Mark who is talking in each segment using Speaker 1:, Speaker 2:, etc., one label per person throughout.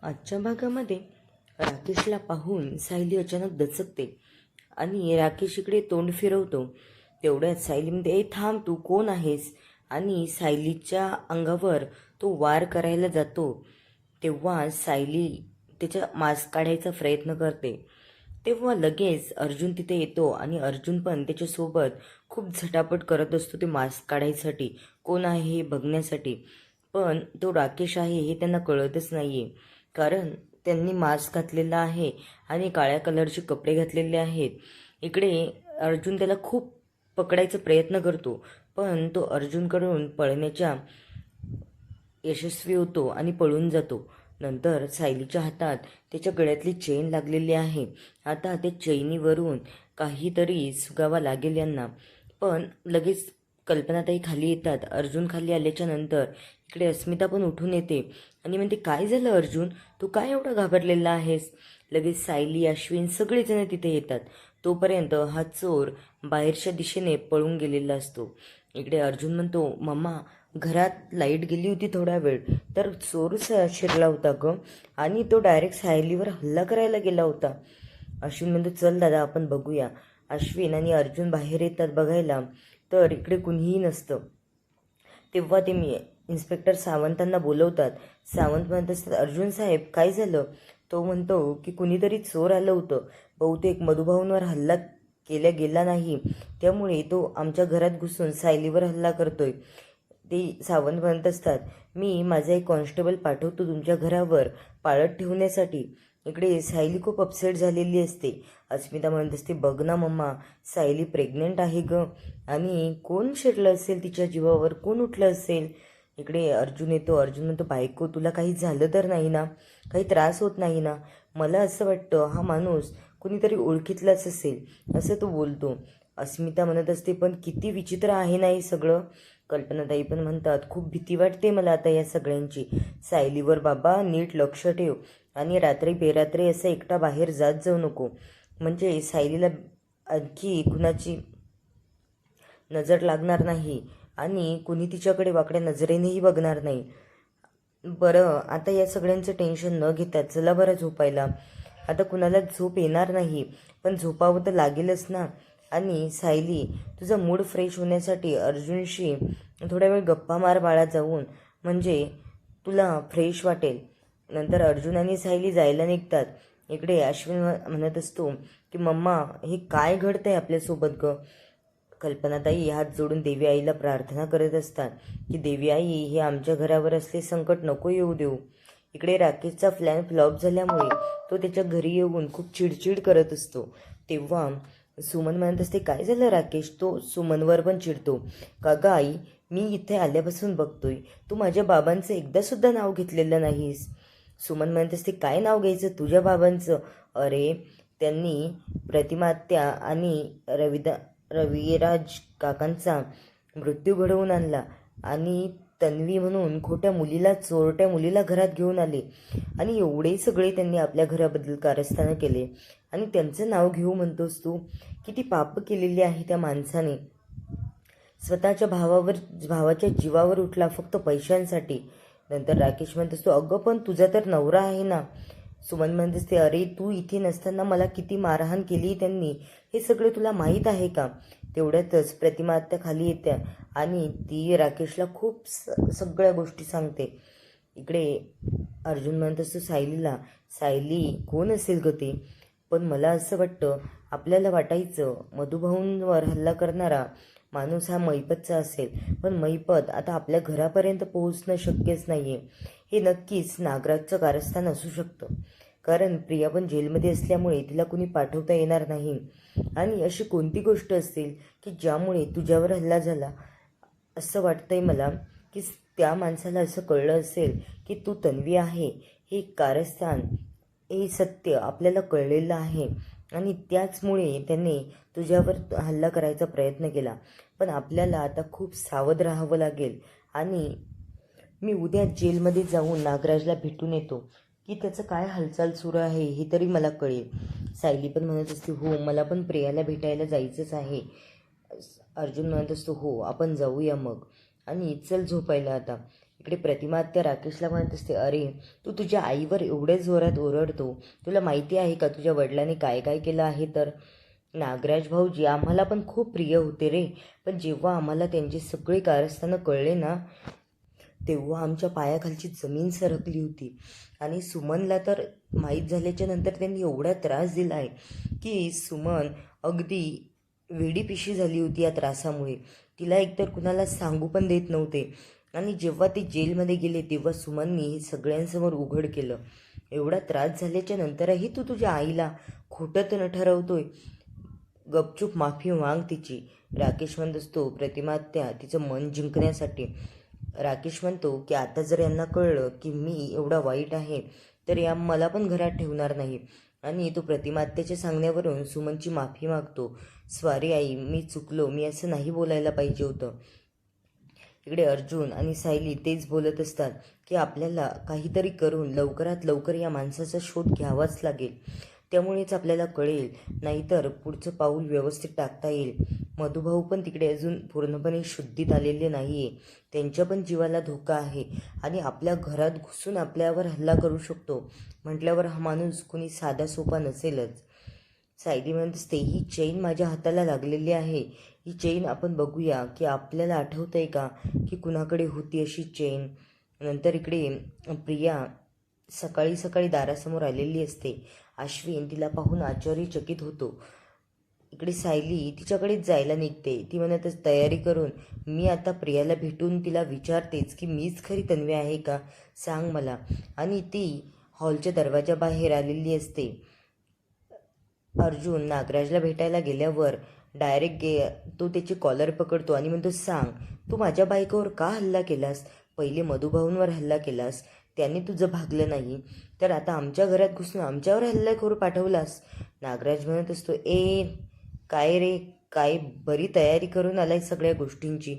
Speaker 1: आजच्या भागामध्ये राकेशला पाहून सायली अचानक दचकते आणि राकेश इकडे तोंड फिरवतो. तेवढ्यात सायली म्हणते, ए थांब, तू कोण आहेस? आणि सायलीच्या अंगावर तो वार करायला जातो. तेव्हा सायली त्याचा मास्क काढायचा प्रयत्न करते. तेव्हा लगेच अर्जुन तिथे येतो आणि अर्जुन पण त्याच्यासोबत खूप झटापट करत असतो ते मास्क काढायसाठी, कोण आहे हे बघण्यासाठी. पण तो राकेश आहे हे त्यांना कळतच नाही आहे, कारण त्यांनी मास्क घातलेला आहे आणि काळ्या कलरचे कपडे घातलेले आहेत. इकडे अर्जुन त्याला खूप पकडायचा प्रयत्न करतो, पण तो अर्जुनकडून पळण्याच्या यशस्वी होतो आणि पळून जातो. नंतर सायलीच्या हातात त्याच्या गळ्यातली चेन लागलेली आहे. आता त्या चैनीवरून काहीतरी सुगावा लागेल यांना. पण लगेच कल्पनाताई खाली येतात. अर्जुन खाली आल्याच्या नंतर इकडे अस्मिता पण उठून येते आणि म्हणते, काय झालं अर्जुन, तू काय एवढा घाबरलेला आहेस? लगेच सायली, अश्विन सगळेजण तिथे येतात. तोपर्यंत हा चोर बाहेरच्या दिशेने पळून गेलेला असतो. इकडे अर्जुन म्हणतो, मम्मा घरात लाईट गेली होती थोडा वेळ, तर चोर शिरला होता ग, आणि तो डायरेक्ट सायलीवर हल्ला करायला गेला होता. अश्विन म्हणतो, चल दादा आपण बघूया. अश्विन आणि अर्जुन बाहेर येतात बघायला, तर इकडे कुणीही नसतं. तेव्हा ते इन्स्पेक्टर सावंतांना बोलवतात. सावंत म्हणत असतात, अर्जुन साहेब काय झालं? तो म्हणतो की कुणीतरी चोर आलं होतं, बहुतेक मधुभाऊंवर हल्ला केला गेला नाही, त्यामुळे तो आमच्या घरात घुसून सायलीवर हल्ला करतोय. ते सावंत म्हणत असतात, मी माझा एक कॉन्स्टेबल पाठवतो तुमच्या घरावर पाळत ठेवण्यासाठी. इकडे सायली खूप अपसेट झालेली असते. अस्मिता म्हणत असते, बघ ना मम्मा, सायली प्रेग्नेंट आहे ग, आणि कोण शिरलं असेल तिच्या जीवावर, कोण उठलं असेल? इकडे अर्जुन येतो. अर्जुन म्हणतो, बायको तुला काही झालं तर नाही ना, काही त्रास होत नाही ना? मला असं वाटतं हा माणूस कुणीतरी ओळखीतलाच असेल, असं तो बोलतो. अस्मिता म्हणत असते, पण किती विचित्र आहे ना हे सगळं. कल्पनाताई पण म्हणतात, खूप भीती वाटते मला आता या सगळ्यांची. सायलीवर बाबा नीट लक्ष ठेव, आणि रात्री बेरात्री असं एकटा बाहेर जात जाऊ नको, म्हणजे सायलीला आणखी कुणाची नजर लागणार नाही आणि कुणी तिच्याकडे वाकड्या नजरेनेही बघणार नाही. बरं, आता या सगळ्यांचं टेन्शन न घेता चला बरं झोपायला. आता कुणाला झोप येणार नाही, पण झोपावं तर लागेलच ना. आणि सायली, तुझा मूड फ्रेश होण्यासाठी अर्जुनशी थोड्या वेळ गप्पा मार बाळा जाऊन, म्हणजे तुला फ्रेश वाटेल. नंतर अर्जुन आणि सायली जायला निघतात. इकडे अश्विन म्हणत असतो की मम्मा हे काय घडतंय आपल्यासोबत ग? कल्पनाताई हात जोडून देवी आईला प्रार्थना करत असतात की देवी आई, हे आमच्या घरावर असले संकट नको येऊ देऊ. इकडे राकेशचा प्लॅन फ्लॉप झाल्यामुळे तो त्याच्या घरी येऊन खूप चिडचिड करत असतो. तेव्हा सुमन म्हणत असते, काय झालं राकेश? तो सुमनवर पण चिडतो. का ग आई, मी इथे आल्यापासून बघतोय तू माझ्या बाबांचं एकदासुद्धा नाव घेतलेलं नाहीस. सुमन म्हणत असते, काय नाव घ्यायचं तुझ्या बाबांचं? अरे, त्यांनी प्रतिमात्या आणि रविराज काकांचा मृत्यू घडवून आणला, आणि तन्वी म्हणून खोट्या मुलीला, चोरट्या मुलीला घरात घेऊन आले, आणि एवढे सगळे त्यांनी आपल्या घराबद्दल कारस्थानं केले, आणि त्यांचं नाव घेऊ म्हणतोस तू? किती पाप केलेली आहे त्या माणसाने. स्वतःच्या भावाच्या जीवावर उठला फक्त पैशांसाठी. नंतर राकेश म्हणत असतो, अगं पण तुझा तर नवरा आहे ना. सुमन म्हणत असते, अरे तू इथे नसताना मला किती मारहाण केली त्यांनी, हे सगळं तुला माहीत आहे का? तेवढ्यातच प्रतिमा आत्या खाली येत्या आणि ती राकेशला खूप सगळ्या गोष्टी सांगते. इकडे अर्जुन म्हणत असतो सायलीला, सायली कोण असेल ग ते? पण मला असं वाटतं, आपल्याला वाटायचं मधुभाऊंवर हल्ला करणारा माणूस हा मैपतचा असेल, पण मैपत आता आपल्या घरापर्यंत पोहोचणं शक्यच नाही आहे. हे नक्कीच नागराजचं कारस्थान असू शकतं, कारण प्रिया पण जेलमध्ये असल्यामुळे तिला कुणी पाठवता येणार नाही. आणि अशी कोणती गोष्ट असेल की ज्यामुळे तुझ्यावर हल्ला झाला? असं वाटतंय मला की त्या माणसाला असं कळलं असेल की तू तन्वी आहे. हे कारस्थान, हे सत्य आपल्याला कळलेलं आहे, आणि त्याचमुळे त्याने तुझ्यावर हल्ला करायचा प्रयत्न केला. पण आपल्याला आता खूप सावध राहावं लागेल, आणि मी उद्या जेलमध्ये जाऊन नागराजला भेटून येतो की त्याचं काय हालचाल सुरू आहे हे तरी मला कळेल. सायली पण म्हणत असते, हो मला पण प्रियाला भेटायला जायचंच आहे. अर्जुन म्हणत असतो, हो आपण जाऊया मग, आणि चल झोपायला आता. इकडे प्रतिमा त्या राकेशला म्हणत असते, अरे तू तुझ्या आईवर एवढ्या जोरात ओरडतो, तुला माहिती आहे का तुझ्या वडिलांनी काय काय केलं आहे? तर नागराज भाऊजी आम्हाला पण खूप प्रिय होते रे, पण जेव्हा आम्हाला त्यांचे सगळे कारस्थानं कळले ना, तेव्हा आमच्या पायाखालची जमीन सरकली होती. आणि सुमनला तर माहीत झाल्याच्या नंतर त्यांनी एवढा त्रास दिला आहे की सुमन अगदी वेडीपिशी झाली होती या त्रासामुळे. तिला एकतर कुणाला सांगू पण देत नव्हते. आणि जेव्हा ते जेलमध्ये गेले तेव्हा सुमननी हे सगळ्यांसमोर उघड केलं. एवढा त्रास झाल्याच्या नंतरही तू तुझ्या आईला खोटं न ठरवतोय. गपचूप माफी माग तिची. राकेश म्हणत असतो, प्रतिमात्या तिचं मन जिंकण्यासाठी. राकेश म्हणतो की आता जर यांना कळलं की मी एवढा वाईट आहे तर या मला पण घरात ठेवणार नाही. आणि तो प्रतिमात्याच्या सांगण्यावरून सुमनची माफी मागतो. सॉरी आई, मी चुकलो, मी असं नाही बोलायला पाहिजे होतं. इकडे अर्जुन आणि सायली तेच बोलत असतात की आपल्याला काहीतरी करून लवकरात लवकर या माणसाचा शोध घ्यावाच लागेल. त्यामुळेच आपल्याला कळेल, नाहीतर पुढचं पाऊल व्यवस्थित टाकता येईल. मधुभाऊ पण तिकडे अजून पूर्णपणे शुद्धीत आलेले नाही आहे. त्यांच्या पण जीवाला धोका आहे आणि आपल्या घरात घुसून आपल्यावर हल्ला करू शकतो म्हटल्यावर हा माणूस कुणी साधा सोपा नसेलच. सायली म्हणत असते, ही चेन माझ्या हाताला लागलेली आहे. ही चेन आपण बघूया की आपल्याला आठवतं आहे का की कुणाकडे होती अशी चेन. नंतर इकडे प्रिया सकाळी सकाळी दारासमोर आलेली असते. अश्विन तिला पाहून आश्चर्यचकित होतो. इकडे सायली तिच्याकडेच जायला निघते. ती म्हणतच तयारी करून मी आता प्रियाला भेटून तिला विचारतेच की मीच खरी तन्वी आहे का, सांग मला. आणि ती हॉलच्या दरवाजाबाहेर आलेली असते. अर्जुन नागराजला भेटायला गेल्यावर डायरेक्ट तो त्याची कॉलर पकडतो आणि म्हणतो, सांग तू माझ्या बायकोवर का हल्ला केलास? पहिले मधुभाऊंवर हल्ला केलास, त्यांनी तुझं भागलं नाही, तर आता आमच्या घरात घुसून आमच्यावर हल्लाखोर पाठवलास. नागराज म्हणत असतो, काय रे, काय बरी तयारी करून आलाय सगळ्या गोष्टींची.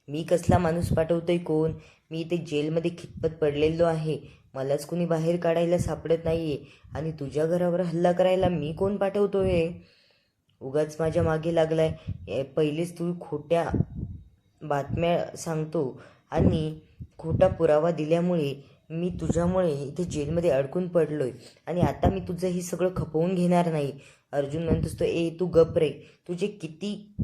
Speaker 1: मी कसला माणूस पाठवतोय? कोण? मी इथे जेलमध्ये खितपत पडलेलो आहे, मलाच कुणी बाहेर काढायला सापडत नाहीये आणि तुझ्या घरावर हल्ला करायला मी कोण पाठवतोय? उगाच माझ्या मागे लागलाय. पहिलेच तू खोट्या बातम्या सांगतो आणि खोटा पुरावा दिल्यामुळे मी तुझ्यामुळे इथे जेलमध्ये अडकून पडलोय आणि आता मी तुझं हे सगळं खपवून घेणार नाही. अर्जुन म्हणत असतो, तू गप रे, तुझे किती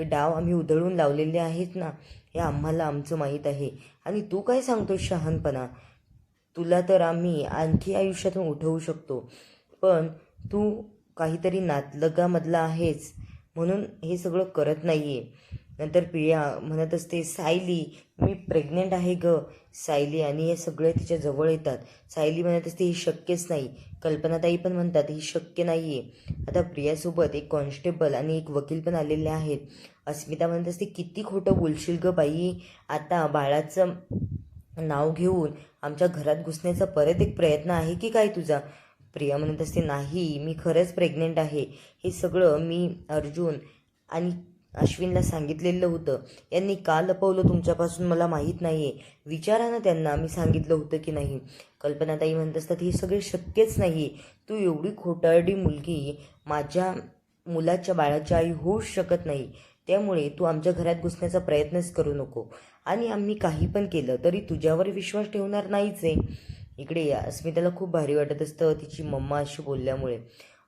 Speaker 1: डाव आम्ही उधळून लावलेले आहेत ना, हे आम्हाला आमचं माहीत आहे. आणि तू काय सांगतोय शहाणपणा? तुला तर आम्ही आणखी आयुष्यातून उठवू शकतो, पण तू काहीतरी नातलगामधला आहेस म्हणून हे सगळं करत नाही आहे. नंतर प्रिया म्हणत असते, सायली मी प्रेग्नेंट आहे ग. सायली आणि हे सगळे तिच्या जवळ येतात. सायली म्हणत असते, ही शक्यच नाही. कल्पनाताई पण म्हणतात ही शक्य नाही आहे. आता प्रियासोबत एक कॉन्स्टेबल आणि एक वकील पण आलेले आहेत. अस्मिता म्हणत असते, किती खोटं बोलशील ग बाई, आता बाळाचं नाव घेऊन आमच्या घरात घुसण्याचा परत एक प्रयत्न आहे की काय तुझा? प्रिया म्हणत असते, नाही मी खरंच प्रेग्नेंट आहे. हे सगळं मी अर्जुन आणि अश्विनला सांगितलेलं होतं. यांनी का लपवलं तुमच्यापासून मला माहीत नाही आहे. विचारा ना त्यांना मी सांगितलं होतं की नाही. कल्पनाताई म्हणत असतात, हे सगळे शक्यच नाही. तू एवढी खोटारडी मुलगी माझ्या मुलाच्या बाळाची आई होऊच शकत नाही. त्यामुळे तू आमच्या घरात घुसण्याचा प्रयत्नच करू नको आणि आम्ही काही पण केलं तरी तुझ्यावर विश्वास ठेवणार नाहीच आहे. इकडे अस्मिताला खूप भारी वाटत असतं तिची मम्मा अशी बोलल्यामुळे.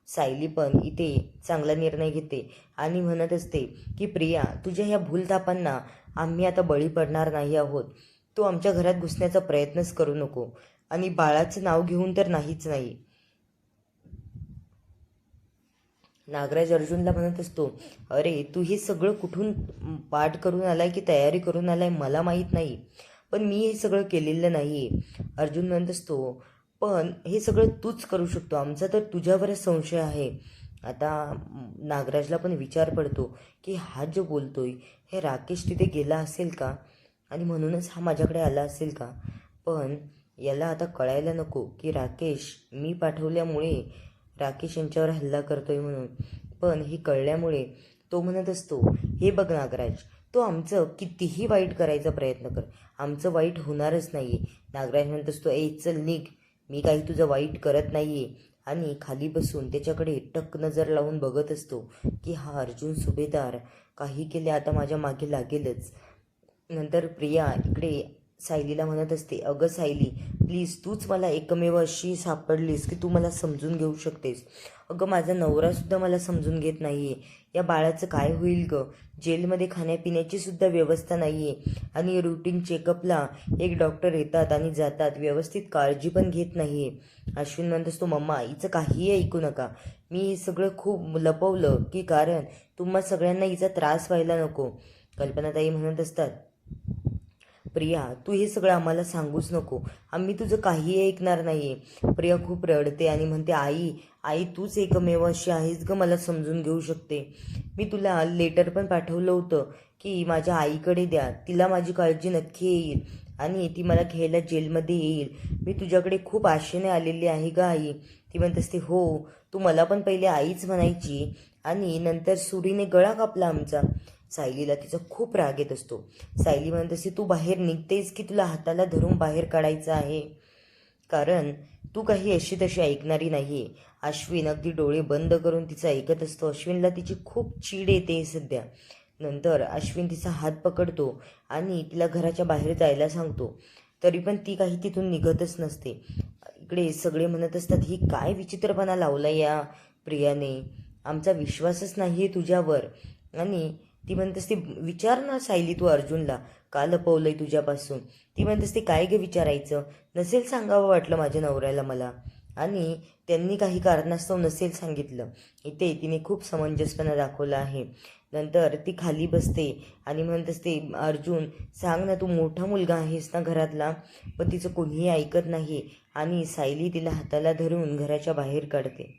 Speaker 1: सायली पण इथे चांगला निर्णय घेते आणि म्हणत असते की प्रिया, तुझ्या ह्या भूलथापांना आम्ही आता बळी पडणार नाही आहोत. तू आमच्या घरात घुसण्याचा प्रयत्नच करू नको आणि बाळाचं नाव घेऊन तर नाहीच नाही. नागराज अर्जुनला म्हणत असतो, अरे तू हे सगळं कुठून पाठ करून आलाय की तयारी करून आलाय मला माहीत नाही, पण मी हे सगळं केलेलं नाही. अर्जुन म्हणत असतो, पण हे सगळं तूच करू शकतो, आमचा तर तुझ्यावरच संशय आहे. आता नागराजला पण विचार पडतो की हा जो बोलतोय हे राकेश तिथे गेला असेल का आणि म्हणूनच हा माझ्याकडे आला असेल का. पण याला आता कळायला नको की राकेश मी पाठवल्यामुळे राकेश यांच्यावर हल्ला करतोय म्हणून. पण हे कळल्यामुळे तो म्हणत असतो, हे बघ नागराज, तो आमचं कितीही वाईट करायचा प्रयत्न कर, आमचं वाईट होणारच नाही. नागराज म्हणत असतो, चल निघ, मी काही तुझं वाईट करत नाही आहे. आणि खाली बसून त्याच्याकडे टक नजर लावून बघत असतो की हा अर्जुन सुभेदार काही केले आता माझ्या मागे लागेलच. नंतर प्रिया इकडे सायलीला म्हणत असते, अगं सायली प्लीज, तूच मला एकमेव अशी सापडलीस की तू मला समजून घेऊ शकतेस. अगं माझा नवरासुद्धा मला समजून घेत नाही आहे. या बाळाचं काय होईल गं? जेलमध्ये खाण्यापिण्याची सुद्धा व्यवस्था नाही आहे आणि रूटीन चेकअपला एक डॉक्टर येतात आणि जातात, व्यवस्थित काळजी पण घेत नाही आहे. अश्विन म्हणत असतो, मम्मा हिचं काहीही ऐकू नका. मी हे सगळं खूप लपवलं की कारण तुम्हा सगळ्यांना हिचा त्रास व्हायला नको. कल्पनाताई म्हणत असतात, प्रिया तू हे सगळं आम्हाला सांगूच नको, आम्ही तुझं काहीही ऐकणार नाही आहे. प्रिया खूप रडते आणि म्हणते, आई आई तूच एकमेव अशी आहेस ग मला समजून घेऊ शकते. मी तुला लेटर पण पाठवलं होतं की माझ्या आईकडे द्या, तिला माझी काळजी नक्की येईल आणि ती मला घ्यायला जेलमध्ये येईल. मी तुझ्याकडे खूप आशेने आलेली आहे ग आई. ती म्हणत असते, हो तू मला पण पहिले आईच म्हणायची आणि नंतर सुरीने गळा कापला आमचा. सायलीला तिचा खूप राग येत असतो. सायली म्हणत असते, तू बाहेर निघतेस की तुला हाताला धरून बाहेर काढायचं आहे, कारण तू काही अशी तशी ऐकणारी नाहीये. अश्विन अगदी डोळे बंद करून तिचं ऐकत असतो. अश्विनला तिची खूप चीड येते सध्या. नंतर अश्विन तिचा हात पकडतो आणि तिला घराच्या बाहेर जायला सांगतो, तरी पण ती काही तिथून निघतच नसते. इकडे सगळे म्हणत असतात, ही काय विचित्रपणा लावला या प्रियाने, आमचा विश्वासच नाही आहे तुझ्यावर. आणि ती म्हणत असते, विचार ना सायली तू अर्जुनला, का लपवलंय तुझ्यापासून. ती म्हणत असते, काय गे विचारायचं, नसेल सांगावं वाटलं माझ्या नवऱ्याला मला आणि त्यांनी काही कारणास्तव नसेल सांगितलं. इथे तिने खूप समंजसपणा दाखवला आहे. नंतर ती खाली बसते आणि म्हणत असते, अर्जुन सांग ना, तू मोठा मुलगा आहेस ना घरातला. पण तिचं कोणीही ऐकत नाही आणि सायली तिला हाताला धरून घराच्या बाहेर काढते.